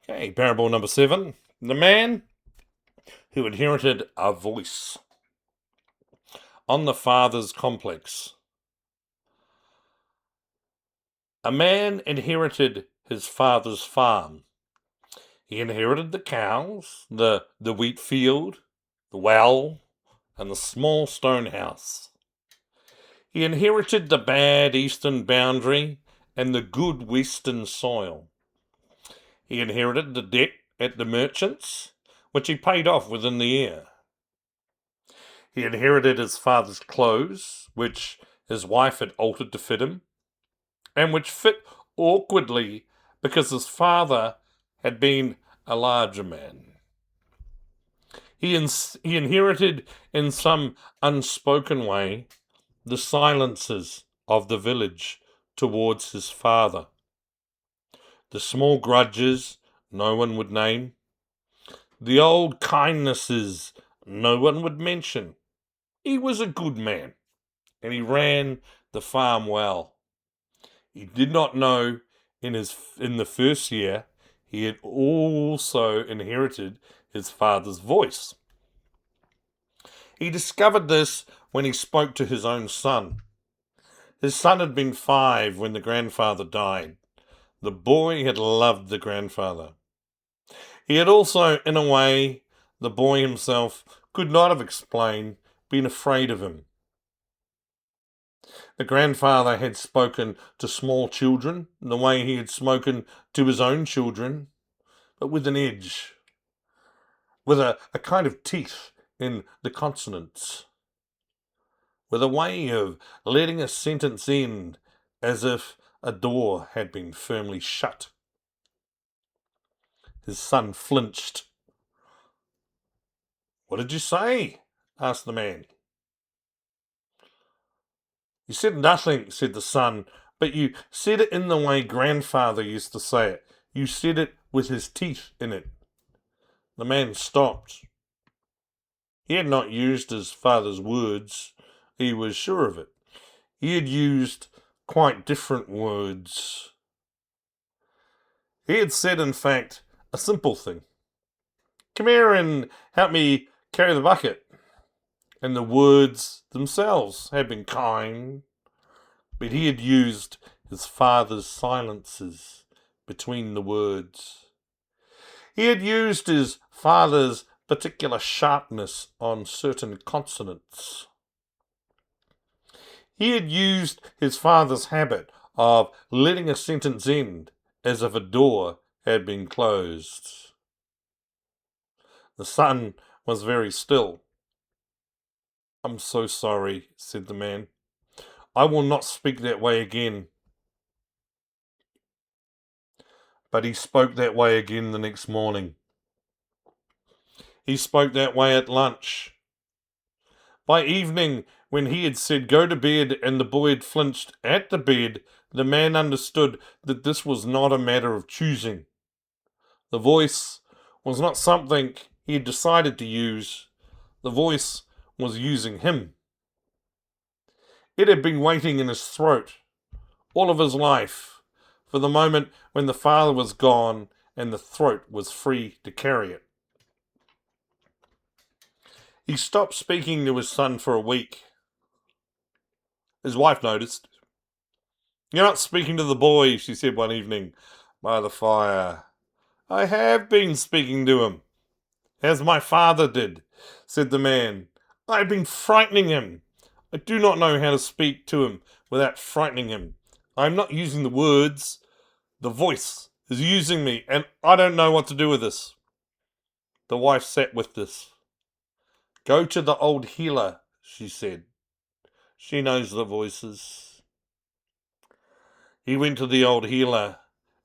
Okay, parable number 7. The man who inherited a voice. On the father's complex. A man inherited his father's farm. He inherited the cows, the wheat field, the well, and the small stone house. He inherited the bad eastern boundary and the good western soil. He inherited the debt at the merchants, which he paid off within the year. He inherited his father's clothes, which his wife had altered to fit him, and which fit awkwardly because his father had been a larger man. He inherited, in some unspoken way, the silences of the village towards his father, the small grudges no one would name, the old kindnesses no one would mention. He was a good man, and he ran the farm well. He did not know in the first year he had also inherited his father's voice. He discovered this when he spoke to his own son. His son had been 5 when the grandfather died. The boy had loved the grandfather. He had also, in a way, the boy himself could not have explained, been afraid of him. The grandfather had spoken to small children the way he had spoken to his own children, but with an edge, with a kind of teeth in the consonants, with a way of letting a sentence end as if a door had been firmly shut. His son flinched. "What did you say?" asked the man. "You said nothing," said the son, "but you said it in the way grandfather used to say it. You said it with his teeth in it." The man stopped. He had not used his father's words. He was sure of it. He had used quite different words. He had said, in fact, a simple thing. "Come here and help me carry the bucket." And the words themselves had been kind, but he had used his father's silences between the words. He had used his father's particular sharpness on certain consonants. He had used his father's habit of letting a sentence end as if a door had been closed. The son was very still. "I'm so sorry," said the man. "I will not speak that way again." But he spoke that way again the next morning. He spoke that way at lunch. By evening, when he had said go to bed and the boy had flinched at the bed, the man understood that this was not a matter of choosing. The voice was not something he had decided to use. The voice was using him. It had been waiting in his throat all of his life for the moment when the father was gone and the throat was free to carry it. He stopped speaking to his son for a week. His wife noticed. "You're not speaking to the boy," she said one evening by the fire. "I have been speaking to him, as my father did," said the man. "I have been frightening him. I do not know how to speak to him without frightening him. I am not using the words. The voice is using me, and I don't know what to do with this." The wife sat with this. "Go to the old healer," she said. "She knows the voices." He went to the old healer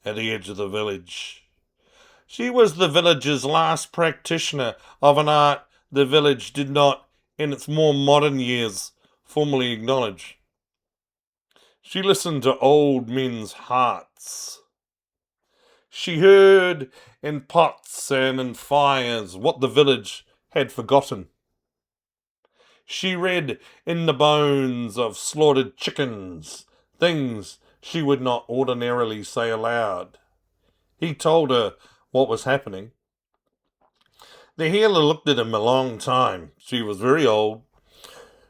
at the edge of the village. She was the village's last practitioner of an art the village did not, in its more modern years, formally acknowledge. She listened to old men's hearts. She heard in pots and in fires what the village had forgotten. She read in the bones of slaughtered chickens things she would not ordinarily say aloud. He told her what was happening. The healer looked at him a long time. She was very old.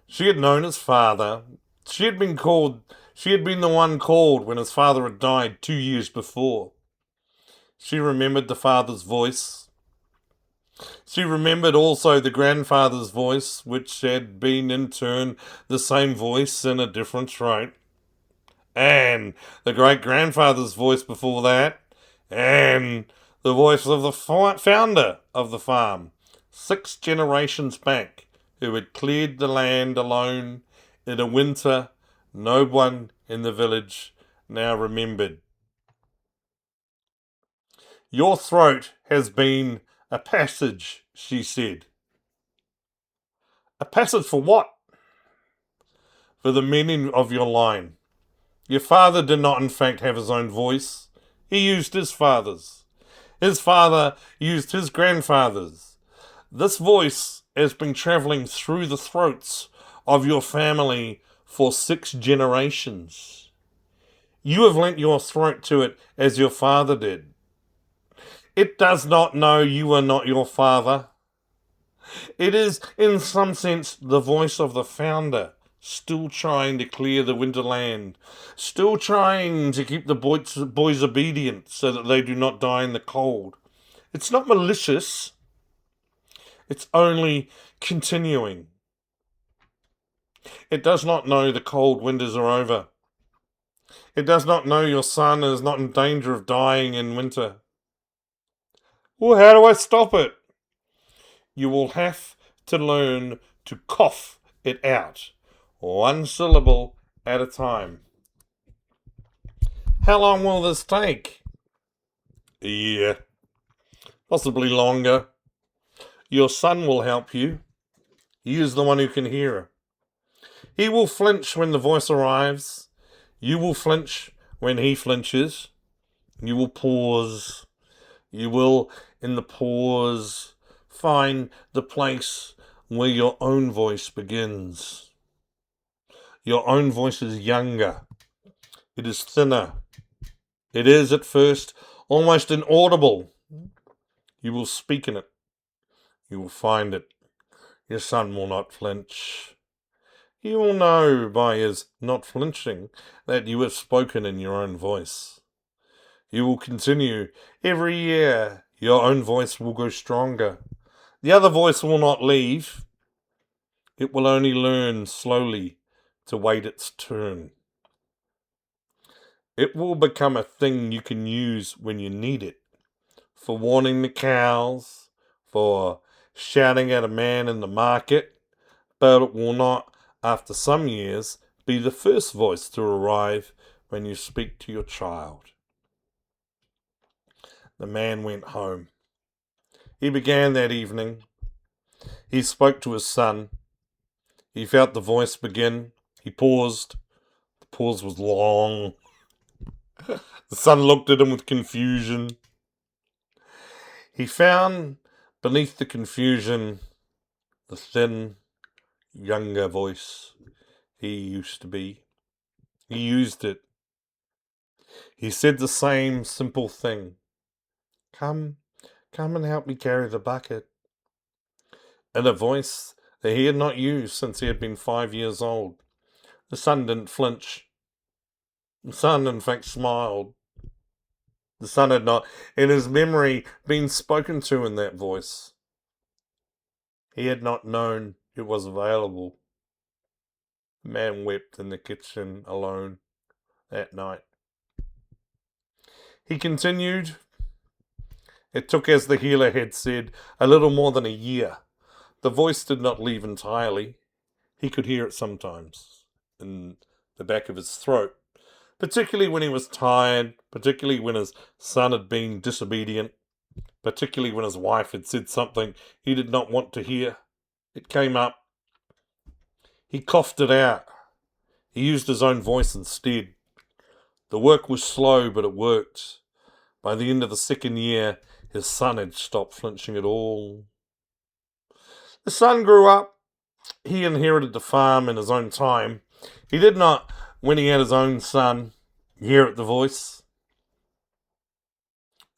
She had known his father. She had been the one called when his father had died 2 years before. She remembered the father's voice. She remembered also the grandfather's voice, which had been in turn the same voice in a different throat. And the great-grandfather's voice before that. And the voice of the founder of the farm, 6 generations back, who had cleared the land alone in a winter no one in the village now remembered. Your throat has been a passage, she said. A passage for what? For the meaning of your line. Your father did not in fact have his own voice. He used his father's. His father used his grandfather's. This voice has been travelling through the throats of your family for 6 generations. You have lent your throat to it as your father did. It does not know you are not your father. It is, in some sense, the voice of the founder, still trying to clear the winter land, still trying to keep the boys obedient so that they do not die in the cold. It's not malicious. It's only continuing. It does not know the cold winters are over. It does not know your son is not in danger of dying in winter. Well, how do I stop it? You will have to learn to cough it out, 1 syllable at a time. How long will this take? A year. Possibly longer. Your son will help you. He is the one who can hear. He will flinch when the voice arrives. You will flinch when he flinches. You will pause. You will, in the pause, find the place where your own voice begins. Your own voice is younger. It is thinner. It is, at first, almost inaudible. You will speak in it. You will find it. Your son will not flinch. You will know by his not flinching that you have spoken in your own voice. You will continue. Every year, your own voice will go stronger. The other voice will not leave. It will only learn slowly to wait its turn. It will become a thing you can use when you need it. For warning the cows, for shouting at a man in the market, but it will not, after some years, be the first voice to arrive when you speak to your child. The man went home. He began that evening. He spoke to his son. He felt the voice begin. He paused. The pause was long. The son looked at him with confusion. He found beneath the confusion the thin, younger voice he used to be. He used it. He said the same simple thing. Come and help me carry the bucket. In a voice that he had not used since he had been 5 years old. The son didn't flinch. The son, in fact, smiled. The son had not, in his memory, been spoken to in that voice. He had not known it was available. The man wept in the kitchen alone that night. He continued. It took, as the healer had said, a little more than a year. The voice did not leave entirely. He could hear it sometimes in the back of his throat, particularly when he was tired, particularly when his son had been disobedient, particularly when his wife had said something he did not want to hear. It came up. He coughed it out. He used his own voice instead. The work was slow, but it worked. By the end of the 2nd year, his son had stopped flinching at all. The son grew up. He inherited the farm in his own time. He did not, when he had his own son, hear it the voice.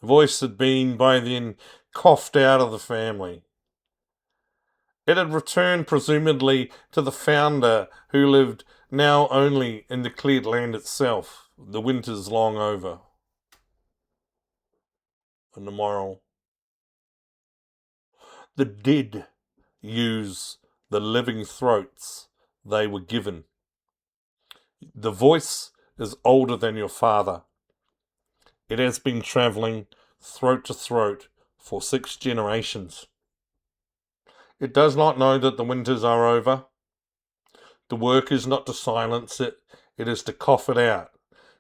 The voice had been by then coughed out of the family. It had returned presumably to the founder, who lived now only in the cleared land itself, the winters long over. And the moral: the dead use the living throats they were given. The voice is older than your father. It has been travelling throat to throat for 6 generations. It does not know that the winters are over. The work is not to silence it, it is to cough it out,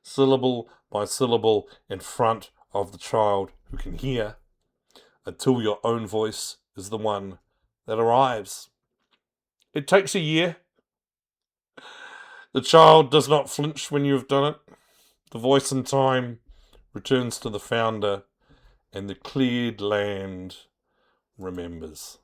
syllable by syllable, in front of the child who can hear, until your own voice is the one that arrives. It takes a year. The child does not flinch when you have done it. The voice in time returns to the founder, and the cleared land remembers.